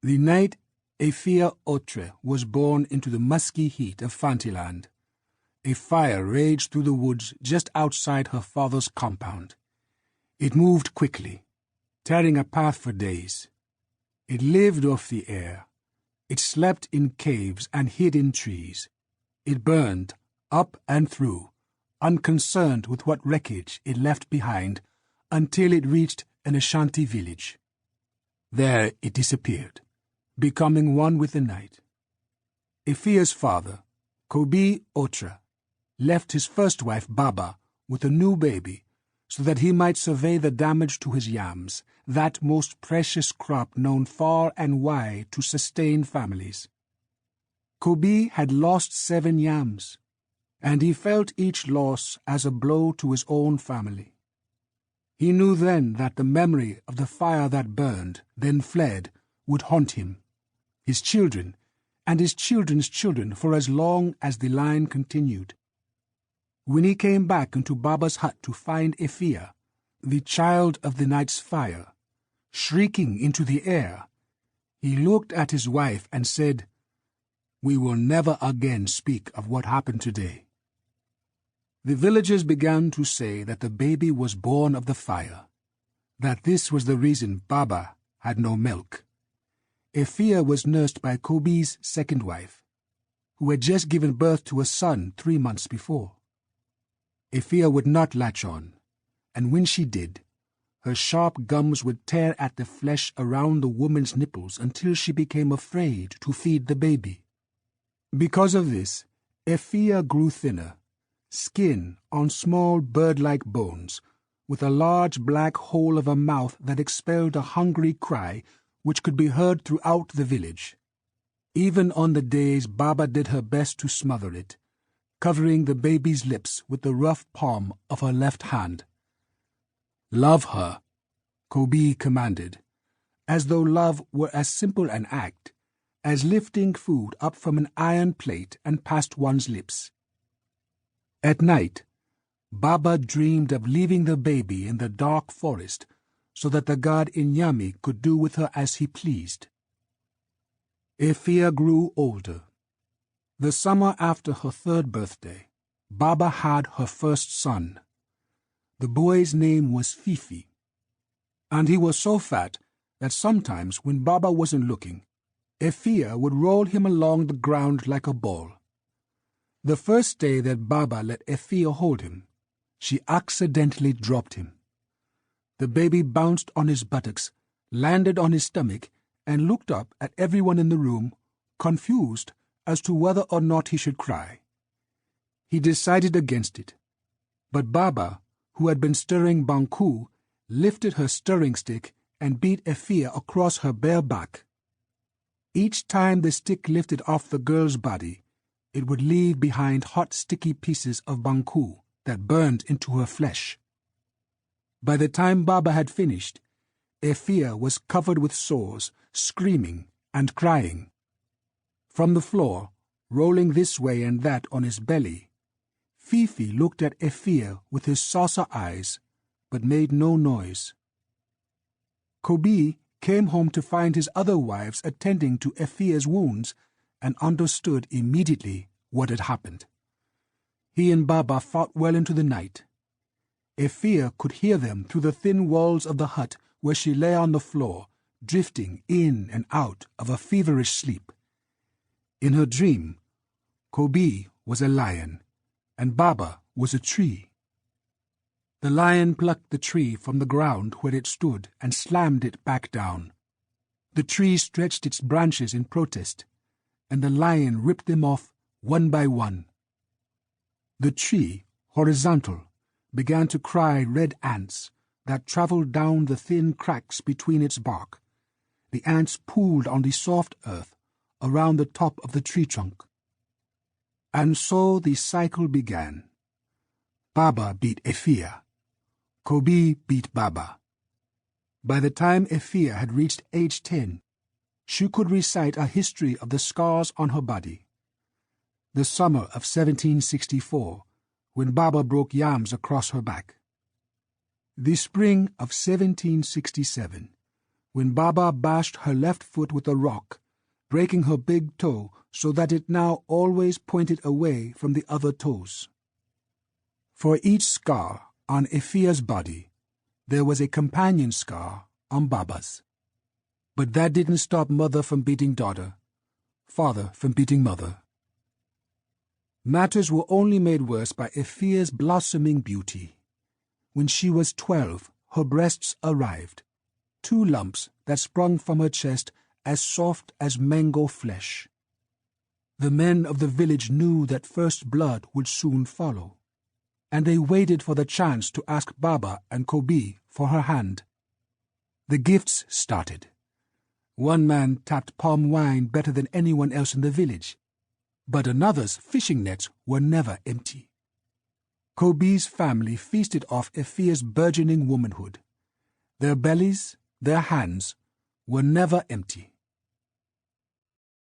The night Effia was born into the musky heat of Fantiland, a fire raged through the woods just outside her father's compound. It moved quickly, tearing a path for days. It lived off the air. It slept in caves and hid in trees. It burned up and through, unconcerned with what wreckage it left behind, until it reached an Ashanti village. There it disappeared, becoming one with the night. Effia's father, Kobi Otra, left his first wife Baba with a new baby so that he might survey the damage to his yams, that most precious crop known far and wide to sustain families. Kobi had lost 7 yams, and he felt each loss as a blow to his own family. He knew then that the memory of the fire that burned, then fled, would haunt him, his children, and his children's children for as long as the line continued. When he came back into Baba's hut to find Effia, the child of the night's fire, shrieking into the air, he looked at his wife and said, "We will never again speak of what happened today." The villagers began to say that the baby was born of the fire, that this was the reason Baba had no milk. Effia was nursed by Kobi's second wife, who had just given birth to a son 3 months before. Effia would not latch on, and when she did, her sharp gums would tear at the flesh around the woman's nipples until she became afraid to feed the baby. Because of this, Effia grew thinner, skin on small bird-like bones, with a large black hole of a mouth that expelled a hungry cry which could be heard throughout the village. Even on the days Baba did her best to smother it, covering the baby's lips with the rough palm of her left hand. "Love her," Kobi commanded, as though love were as simple an act as lifting food up from an iron plate and past one's lips. At night, Baba dreamed of leaving the baby in the dark forest so that the god Inyami could do with her as he pleased. Effia grew older. The summer after her 3rd birthday, Baba had her first son. The boy's name was Fifi, and he was so fat that sometimes when Baba wasn't looking, Effia would roll him along the ground like a ball. The first day that Baba let Effia hold him, she accidentally dropped him. The baby bounced on his buttocks, landed on his stomach, and looked up at everyone in the room, confused as to whether or not he should cry. He decided against it, but Baba, who had been stirring banku, lifted her stirring stick and beat Effia across her bare back. Each time the stick lifted off the girl's body, it would leave behind hot sticky pieces of banku that burned into her flesh. By the time Baba had finished, Effia was covered with sores, screaming and crying. From the floor, rolling this way and that on his belly, Fifi looked at Effia with his saucer eyes, but made no noise. Kobi came home to find his other wives attending to Effia's wounds and understood immediately what had happened. He and Baba fought well into the night. Effia could hear them through the thin walls of the hut where she lay on the floor, drifting in and out of a feverish sleep. In her dream, Kobi was a lion, and Baba was a tree. The lion plucked the tree from the ground where it stood and slammed it back down. The tree stretched its branches in protest, and the lion ripped them off one by one. The tree, horizontal, began to cry red ants that traveled down the thin cracks between its bark. The ants pooled on the soft earth around the top of the tree trunk. And so the cycle began. Baba beat Effia. Kobi beat Baba. By the time Effia had reached age 10, she could recite a history of the scars on her body. The summer of 1764, when Baba broke yams across her back. The spring of 1767, when Baba bashed her left foot with a rock, breaking her big toe so that it now always pointed away from the other toes. For each scar on Effia's body, there was a companion scar on Baba's. But that didn't stop mother from beating daughter, father from beating mother. Matters were only made worse by Effia's blossoming beauty. When she was 12, her breasts arrived, 2 lumps that sprung from her chest as soft as mango flesh. The men of the village knew that first blood would soon follow, and they waited for the chance to ask Baba and Kobi for her hand. The gifts started. One man tapped palm wine better than anyone else in the village, but another's fishing nets were never empty. Kobi's family feasted off Effia's burgeoning womanhood. Their bellies, their hands, were never empty.